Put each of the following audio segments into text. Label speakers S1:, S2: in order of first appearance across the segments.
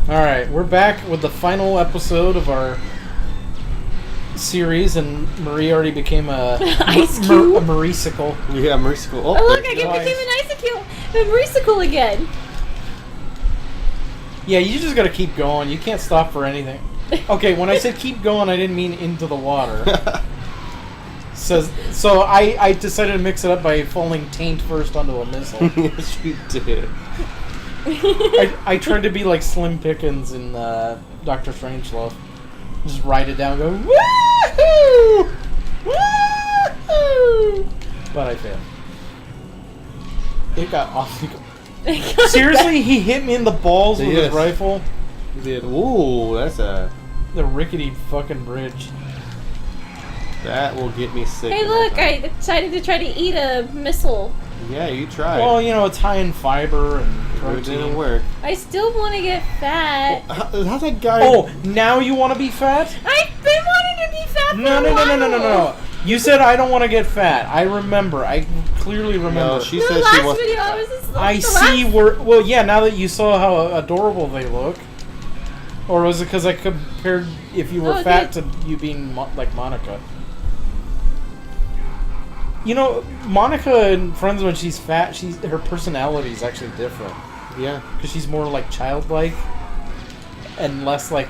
S1: Alright, we're back with the final episode of our series, and Marie already became a
S2: Ice cube?
S1: a Mariesicle.
S3: Yeah, Mariesicle.
S2: Oh, look, I became an icicle again.
S1: Yeah, you just gotta keep going. You can't stop for anything. Okay, when I said keep going, I didn't mean into the water. So I decided to mix it up by falling taint first onto a missile.
S3: Yes, you did.
S1: I tried to be like Slim Pickens in Doctor Strangelove. Just write it down and go, woohoo! Woohoo! But I failed. It got awfully good. Seriously, he hit me in the balls with his rifle.
S3: He did. Ooh, that's a...
S1: The rickety fucking bridge.
S3: That will get me sick.
S2: Hey, look, I decided to try to eat a missile.
S3: Yeah, you tried.
S1: Well, you know, it's high in fiber and protein.
S3: It didn't work.
S2: I still want to get fat.
S3: How's that guy...
S1: Oh, now you want to be fat?
S2: I've been wanting to be fat for a while.
S1: No. You said I don't want to get fat. I remember. I clearly remember.
S3: No, she
S2: The
S3: said
S2: last
S3: she wants...
S2: video, I was just
S1: I see where... Well, yeah, now that you saw how adorable they look. Or was it because I compared if you were fat to you being like Monica? You know, Monica in Friends, when she's fat, her personality is actually different.
S3: Yeah.
S1: Because she's more like childlike and less like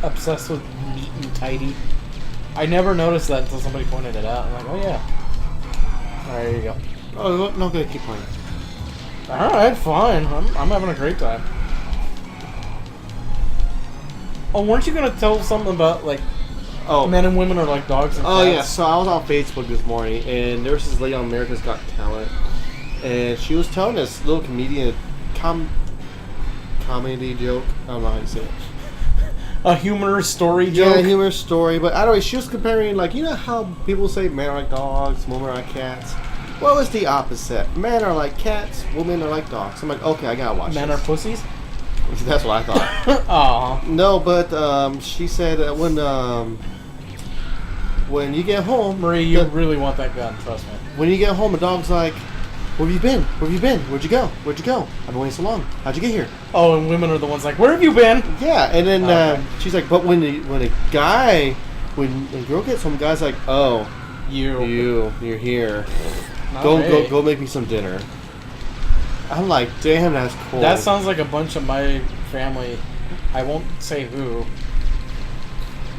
S1: obsessed with neat and tidy. I never noticed that until somebody pointed it out. I'm like, oh yeah. Alright, there you go.
S3: Oh, no good. Keep playing.
S1: Alright, fine. I'm having a great time. Oh, weren't you going to tell something about, like, men and women are like dogs and cats?
S3: Oh, yeah. So I was on Facebook this morning, and there was this lady on America's Got Talent, and she was telling this little comedian comedy joke. I don't know how you say it.
S1: A humorous story joke?
S3: Yeah, a humorous story. But I don't know, she was comparing, like, you know how people say men are like dogs, women are like cats? Well, it's the opposite. Men are like cats, women are like dogs. I'm like, okay, I gotta watch
S1: Men
S3: this.
S1: are pussies?
S3: That's what I thought.
S1: Aw.
S3: No, but she said that when you get home...
S1: Marie, you really want that gun, trust me.
S3: When you get home, a dog's like, where have you been? Where have you been? Where'd you go? Where'd you go? I've been waiting so long. How'd you get here?
S1: Oh, and women are the ones like, where have you been?
S3: Yeah, and then she's like, but when a girl gets home, the guy's like, oh, you're here. Go make me some dinner. I'm like, damn, that's cool.
S1: That sounds like a bunch of my family. I won't say who.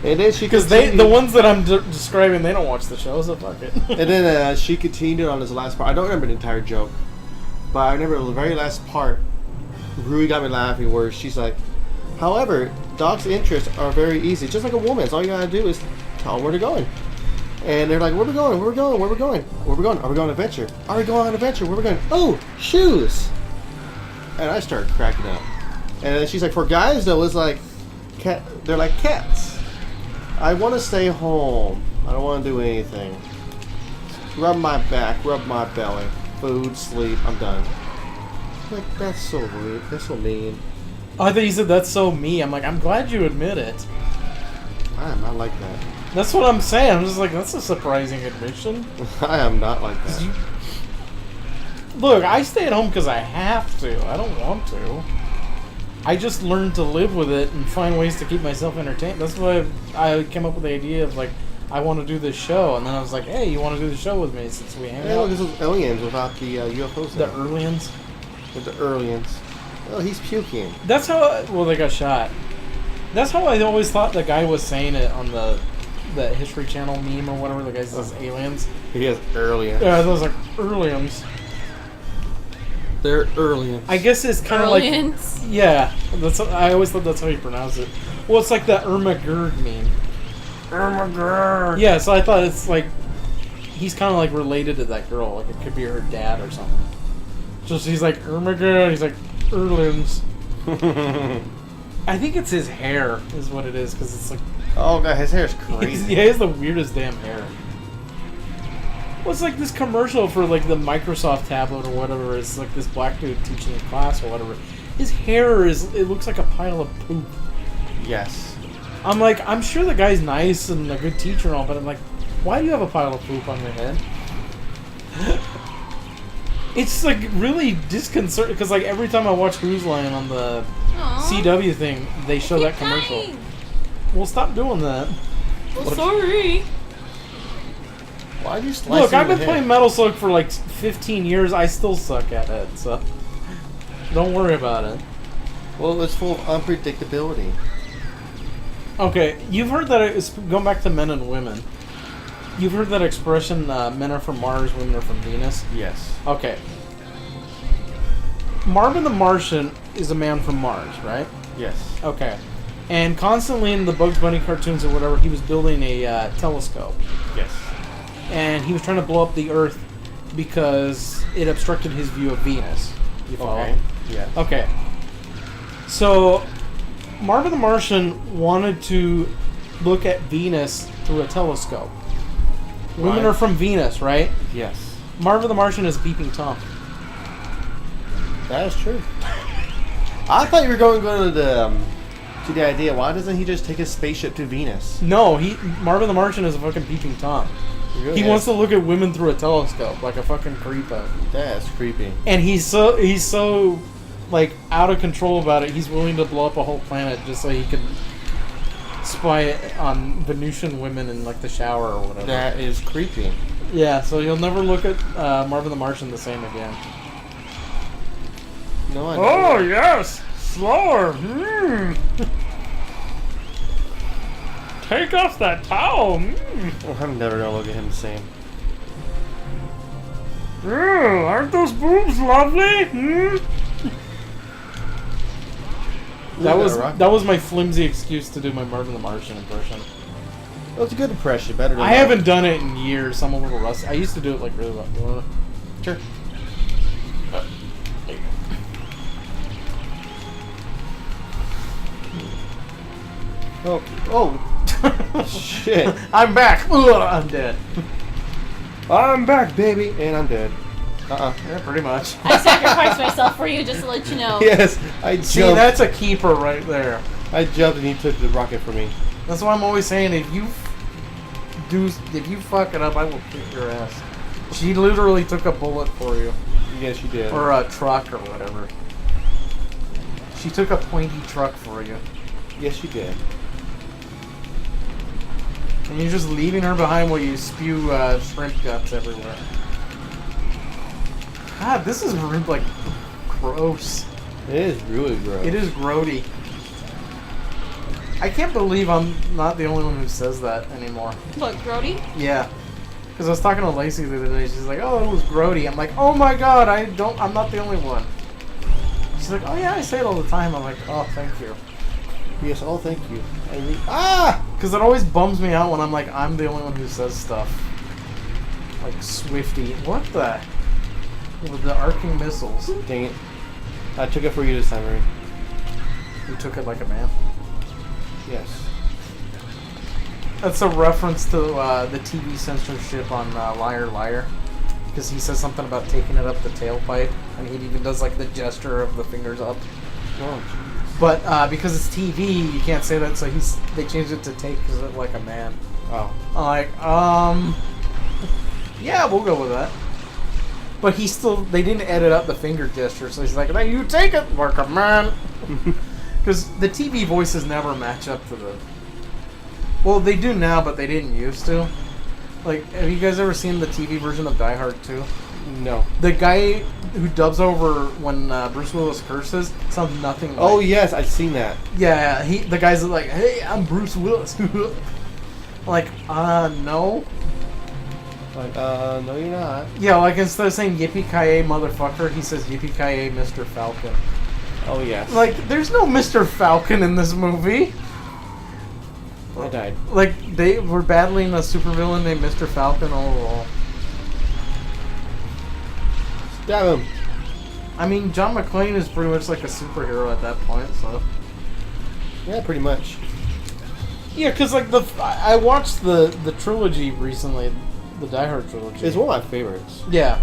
S3: And then she
S1: because the ones that I'm describing, they don't watch the show, so fuck it.
S3: And then she continued on this last part. I don't remember the entire joke, but I remember the very last part really got me laughing. Where she's like, however, dogs' interests are very easy, just like a woman's. All you gotta do is tell them where they're going. And they're like, where we going? Where we going? Where we going? Where we going? Are we going on an adventure? Are we going on an adventure? Where we going? Oh, shoes! And I started cracking up. And then she's like, for guys though, it's like, they're like cats. I want to stay home. I don't want to do anything. Rub my back, rub my belly, food, sleep. I'm done. I'm like, that's so rude. That's so mean.
S1: Oh, I thought you said that's so me. I'm like, I'm glad you admit it.
S3: I am not like that.
S1: That's what I'm saying. I'm just like, that's a surprising admission.
S3: I am not like that.
S1: Look, I stay at home because I have to. I don't want to. I just learned to live with it and find ways to keep myself entertained. That's why I came up with the idea of, like, I want to do this show. And then I was like, hey, you want to do the show with me since we hang out?
S3: Look, this is Erliens without the UFOs.
S1: The Erliens?
S3: With the Erliens. Oh, he's puking.
S1: That's how... Well, they got shot. That's how I always thought the guy was saying it on the History Channel meme or whatever. The guy says aliens.
S3: He has Erliens.
S1: Yeah, those are Erliens.
S3: They're Erliens.
S1: I guess it's kind of like... Yeah. I always thought that's how you pronounce it. Well, it's like the Irma Gerd meme. Irma Gerd! Yeah, so I thought it's like... He's kind of like related to that girl. Like it could be her dad or something. So he's like, Irma Gerd. He's like, Erliens. I think it's his hair is what it is, because it's like...
S3: Oh, God, his hair's crazy.
S1: He has the weirdest damn hair. Well, it's like this commercial for, like, the Microsoft tablet or whatever. It's like this black dude teaching a class or whatever. His hair it looks like a pile of poop.
S3: Yes.
S1: I'm like, I'm sure the guy's nice and a good teacher and all, but I'm like, why do you have a pile of poop on your head? It's, like, really disconcerting, because, like, every time I watch Who's Line on the CW thing, they show that commercial.
S2: Dying.
S1: Well, stop doing that.
S2: Well, sorry.
S3: Why'd you slice
S1: Look,
S3: him in
S1: I've been
S3: the
S1: playing
S3: head?
S1: Metal Slug for like 15 years. I still suck at it, so don't worry about it.
S3: Well, it's full of unpredictability.
S1: Okay, you've heard that it's going back to men and women. You've heard that expression, men are from Mars, women are from Venus?
S3: Yes.
S1: Okay. Marvin the Martian is a man from Mars, right?
S3: Yes.
S1: Okay. And constantly in the Bugs Bunny cartoons or whatever, he was building a telescope.
S3: Yes.
S1: And he was trying to blow up the Earth because it obstructed his view of Venus. You follow?
S3: Okay. Yeah.
S1: Okay. So, Marvin the Martian wanted to look at Venus through a telescope. Women
S3: Right.
S1: are from Venus, right?
S3: Yes.
S1: Marvin the Martian is Peeping Tom.
S3: That is true. I thought you were going to the idea. Why doesn't he just take his spaceship to Venus?
S1: No, Marvin the Martian is a fucking Peeping Tom.
S3: Really?
S1: He wants to look at women through a telescope, like a fucking creepo.
S3: That's creepy.
S1: And he's so like out of control about it. He's willing to blow up a whole planet just so he could spy on Venusian women in like the shower or whatever.
S3: That is creepy.
S1: Yeah, so you'll never look at Marvin the Martian the same again.
S3: No, I don't.
S1: Oh yes, slower. Take off that towel.
S3: Well, I'm never gonna look at him the same.
S1: Aren't those boobs lovely? That was my flimsy excuse to do my Marvin the Martian impression.
S3: Well, it's a good impression. Better than
S1: I haven't done it in years. So I'm a little rusty. I used to do it like really well. You wanna?
S3: Sure. Oh, shit.
S1: I'm back. Ugh, I'm dead.
S3: I'm back, baby, and I'm dead.
S1: Yeah, pretty much.
S2: I sacrificed myself for you just to let you know.
S3: Yes, I jumped.
S1: See, that's a keeper right there.
S3: I jumped and he took the rocket for me.
S1: That's why I'm always saying if you fuck it up, I will kick your ass. She literally took a bullet for you,
S3: Yes, you did.
S1: or a truck or whatever. She took a pointy truck for you,
S3: Yes, you did.
S1: and you're just leaving her behind while you spew shrimp guts everywhere. God, this is like gross.
S3: It is really gross.
S1: It is grody. I can't believe I'm not the only one who says that anymore.
S2: What, grody?
S1: Yeah. Because I was talking to Lacey the other day. She's like, "Oh, it was grody." I'm like, "Oh my god, I'm not the only one." She's like, "Oh yeah, I say it all the time." I'm like, "Oh, thank you."
S3: Yes, oh, thank you.
S1: Because it always bums me out when I'm like, I'm the only one who says stuff. Like Swifty. What the? With the arcing missiles.
S3: Dang it. I took it for you this time, Marie.
S1: You took it like a man.
S3: Yes.
S1: That's a reference to the TV censorship on Liar Liar. Because he says something about taking it up the tailpipe. And he even does like the gesture of the fingers up.
S3: Oh,
S1: But because it's TV, you can't say that, so they changed it to take it like a man.
S3: oh.
S1: I'm like, yeah, we'll go with that. But they didn't edit up the finger gesture, so he's like, "Now you take it like a man." Because the TV voices never match up to the... Well, they do now, but they didn't used to. Like, have you guys ever seen the TV version of Die Hard 2?
S3: No.
S1: The guy who dubs over when Bruce Willis curses sounds nothing like...
S3: Oh, yes, I've seen that.
S1: Yeah, the guy's like, "Hey, I'm Bruce Willis." Like, no.
S3: Like, no, you're not.
S1: Yeah, like instead of saying "Yippee-ki-yay, motherfucker," he says "Yippee-ki-yay, Mr. Falcon."
S3: Oh, yes.
S1: Like, there's no Mr. Falcon in this movie.
S3: I died.
S1: Like, they were battling a supervillain named Mr. Falcon all along.
S3: Stab him.
S1: I mean, John McClane is pretty much like a superhero at that point, so...
S3: Yeah, pretty much.
S1: Yeah, because, like, I watched the trilogy recently, the Die Hard trilogy.
S3: It's one of my favorites.
S1: Yeah.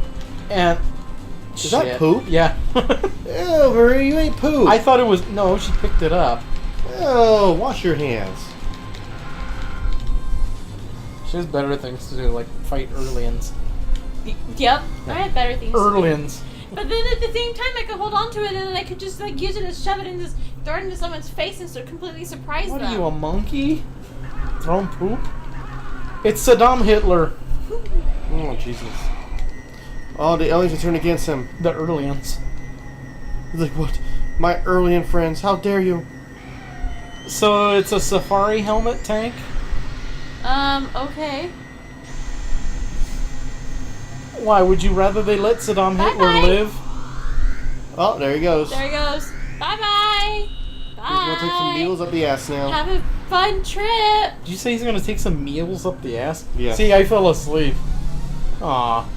S1: And...
S3: Is that poop?
S1: Yeah.
S3: Ew, Marie, you ain't poop.
S1: I thought it was... No, she picked it up.
S3: Oh, wash your hands.
S1: She has better things to do, like fight Erliens.
S2: Yep, I had better things.
S1: Erliens.
S2: But then at the same time, I could hold on to it, and then I could just like use it to shove it and just throw it into someone's face and so completely surprise
S1: What
S2: them.
S1: are you, a monkey? Throwing poop? It's Saddam Hitler.
S3: Oh, Jesus. Oh, the aliens are turning against him.
S1: The Erliens.
S3: He's like, what? My Erlien friends, how dare you?
S1: So it's a safari helmet tank?
S2: Okay.
S1: Why, would you rather they let Saddam Hitler
S2: Bye-bye.
S1: live?
S3: Oh, there he goes.
S2: There he goes. Bye-bye. Bye.
S3: He's gonna take some needles up the ass now.
S2: Have a fun trip.
S1: Did you say he's gonna take some meals up the ass?
S3: Yeah.
S1: See, I fell asleep. Aw.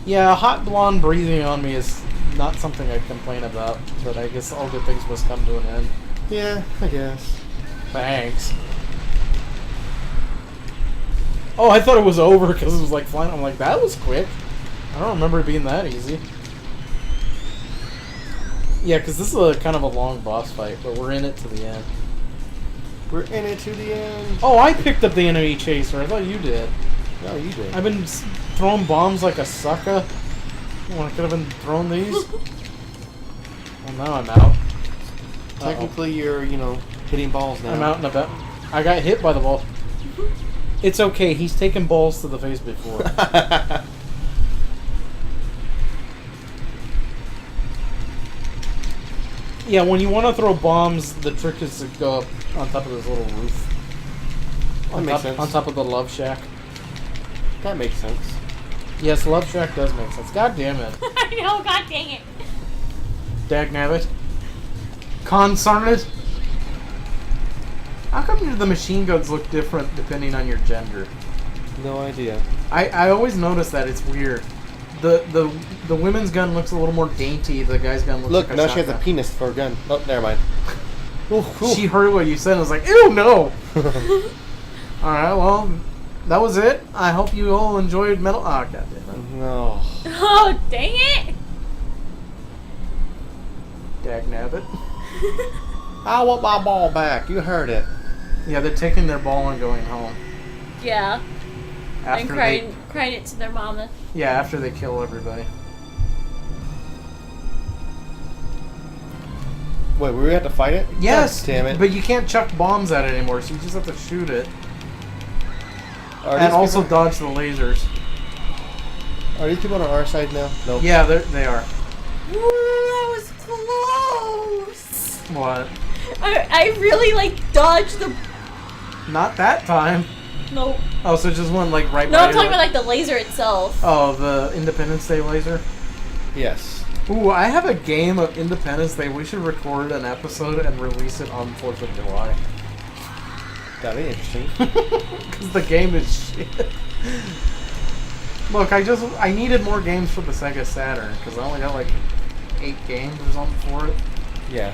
S1: Yeah, hot blonde breathing on me is not something I complain about, but I guess all good things must come to an end.
S3: Yeah, I guess.
S1: Thanks. Oh, I thought it was over because it was like flying. I'm like, that was quick. I don't remember it being that easy. Yeah, because this is a kind of a long boss fight, but we're in it to the end.
S3: We're in it to the end.
S1: Oh, I picked up the enemy chaser. I thought you did.
S3: No, you did.
S1: I've been throwing bombs like a sucker. When I could have been throwing these. Well, now I'm out.
S3: Technically, you're, hitting balls now.
S1: I'm out and about. I got hit by the ball. It's okay. He's taken balls to the face before. Yeah, when you want to throw bombs, the trick is to go up on top of this little roof.
S3: That makes sense.
S1: On top of the Love Shack.
S3: That makes sense.
S1: Yes, Love Shack does make sense. God damn it.
S2: I know, god dang it.
S1: Dagnabbit. Consarned. How come the machine guns look different depending on your gender?
S3: No idea.
S1: I always notice that. It's weird. The women's gun looks a little more dainty. The guy's gun looks
S3: Look,
S1: like a
S3: now she has a
S1: shotgun.
S3: penis for a gun. Oh, never mind.
S1: She heard what you said and was like, ew, no! Alright, well, that was it. I hope you all enjoyed Metal... Oh, god damn it.
S3: No.
S2: Oh, dang it.
S1: Dagnabbit.
S3: I want my ball back. You heard it.
S1: Yeah, they're taking their ball and going home.
S2: Yeah. And
S1: After
S2: crying it to their mama.
S1: Yeah, after they kill everybody.
S3: Wait, we have to fight it?
S1: Yes!
S3: God damn it.
S1: But you can't chuck bombs at it anymore, so you just have to shoot it.
S3: Are
S1: And
S3: these
S1: also
S3: people-
S1: dodge the lasers.
S3: Are these people on our side now? Nope.
S1: Yeah, they are.
S2: Ooh, that was close.
S1: What?
S2: I really, dodged the...
S1: Not that time.
S2: Nope.
S1: Oh, so it just went, right
S2: No,
S1: by
S2: I'm talking
S1: your-
S2: about, the laser itself.
S1: Oh, the Independence Day laser?
S3: Yes.
S1: Ooh, I have a game of Independence Day. We should record an episode and release it on 4th of July.
S3: That'd be interesting.
S1: Because the game is shit. Look, I needed more games for the Sega Saturn, because I only got 8 games or something for it.
S3: Yeah.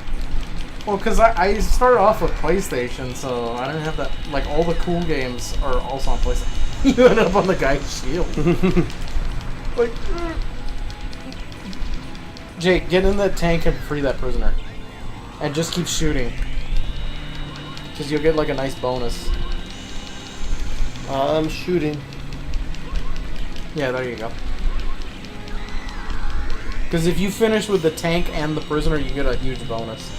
S1: Well, because I started off with PlayStation, so I didn't have that. All the cool games are also on PlayStation. You ended up on the guy's shield. Jake, get in the tank and free that prisoner. And just keep shooting. Because you'll get a nice bonus.
S3: I'm shooting.
S1: Yeah, there you go. Because if you finish with the tank and the prisoner, you get a huge bonus.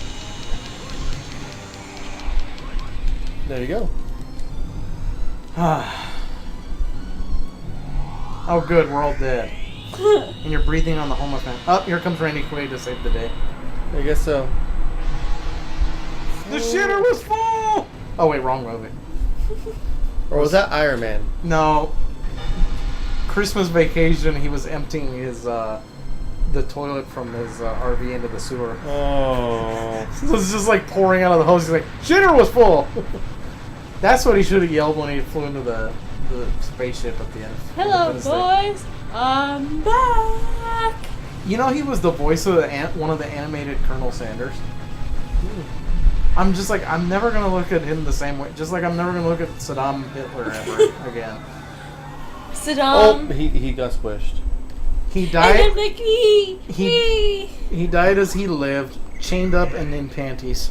S3: There you go.
S1: Oh, good, we're all dead. And you're breathing on the homeless man. Oh, here comes Randy Quaid to save the day.
S3: I guess so.
S1: The shitter was full! Oh, wait, wrong movie.
S3: Or was that Iron Man?
S1: No. Christmas Vacation, he was emptying his, the toilet from his RV into the sewer.
S3: Oh.
S1: So it was just pouring out of the hose. He's like, shitter was full! That's what he should have yelled when he flew into the spaceship at the end.
S2: Hello,
S1: Independence Day.
S2: boys. I'm back.
S1: You know, he was the voice of one of the animated Colonel Sanders. I'm just I'm never going to look at him the same way. Just like I'm never going to look at Saddam Hitler ever again.
S2: Saddam.
S3: Oh, he got squished.
S1: He
S2: And
S1: died.
S2: then the key.
S1: He died as he lived, chained up and in panties.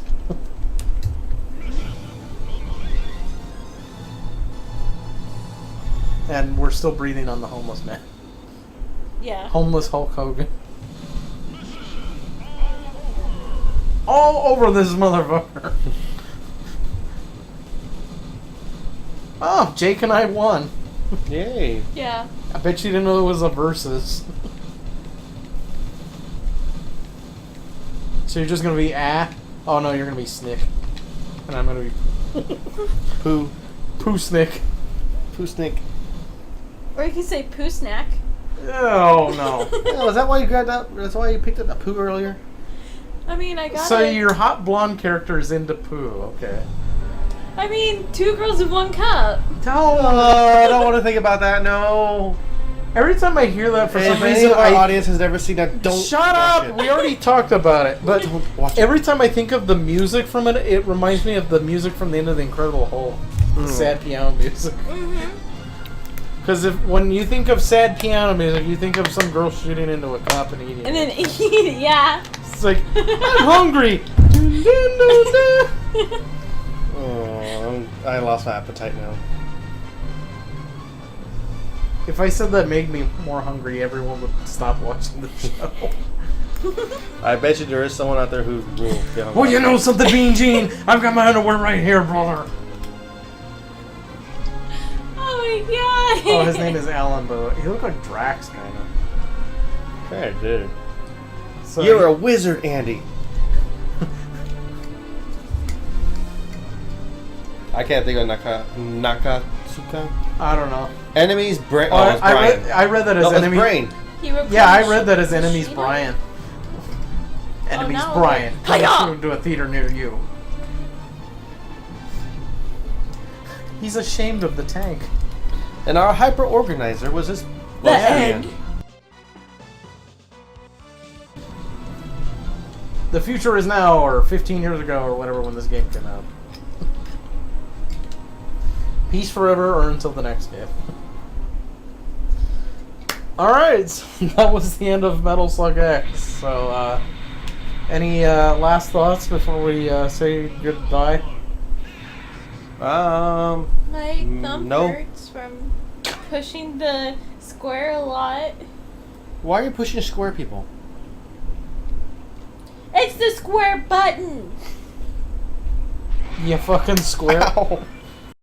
S1: And we're still breathing on the homeless man.
S2: Yeah.
S1: Homeless Hulk Hogan. All over this motherfucker. Oh, Jake and I won.
S3: Yay.
S2: Yeah.
S1: I bet you didn't know it was a versus. So you're just gonna be Oh no, you're gonna be Snick. And I'm gonna be
S3: Poo.
S1: Poo Snick.
S3: Poo Snick.
S2: Or you could say poo snack.
S1: Oh no.
S3: Oh, is that why you grabbed that? That's why you picked up that poo earlier?
S2: I mean, I got
S1: So
S2: it.
S1: your hot blonde character is into poo, okay.
S2: I mean, 2 girls in 1 cup.
S3: I don't want to think about that, no.
S1: Every time I hear that, for some
S3: If any
S1: reason,
S3: of our audience has never seen that, don't
S1: Shut
S3: watch
S1: up!
S3: it.
S1: We already talked about it. But
S3: Don't watch it.
S1: every time I think of the music from it, it reminds me of the music from the end of The Incredible Hulk. The sad piano music.
S2: Mm-hmm.
S1: Because when you think of sad piano music, you think of some girl shooting into a cup and eating
S2: And
S1: it.
S2: then eat it, yeah.
S1: It's like, I'm hungry!
S3: Oh, I lost my appetite now.
S1: If I said that made me more hungry, everyone would stop watching the show.
S3: I bet you there is someone out there who will get on.
S1: Well, you know something, Bean Gene? I've got my underwear right here, brother.
S2: Oh my god.
S1: Oh, his name is Alan, but he looked like Drax, kind of.
S3: Okay, dude.
S1: So
S3: You're a wizard, Andy. I can't think of Nakatsuka.
S1: I don't know.
S3: Enemies, brain.
S1: Oh,
S3: Oh, it's Brian.
S1: I read that as
S3: No, it's
S1: enemy.
S3: brain.
S2: He replaced
S1: Yeah, I read that as enemies,
S2: Sheena?
S1: Brian. Enemies,
S2: no.
S1: Brian.
S2: Hiya!
S1: Coming to a theater near you. He's ashamed of the tank.
S3: And our hyper organizer was his.
S2: The egg.
S1: The future is now, or 15 years ago, or whatever, when this game came out. Peace forever, or until the next game. Alright, so that was the end of Metal Slug X. So, any last thoughts before we say goodbye?
S2: My thumb
S3: no.
S2: hurts from pushing the square a lot.
S3: Why are you pushing square people?
S2: It's the square button.
S1: You fucking square.
S3: Ow.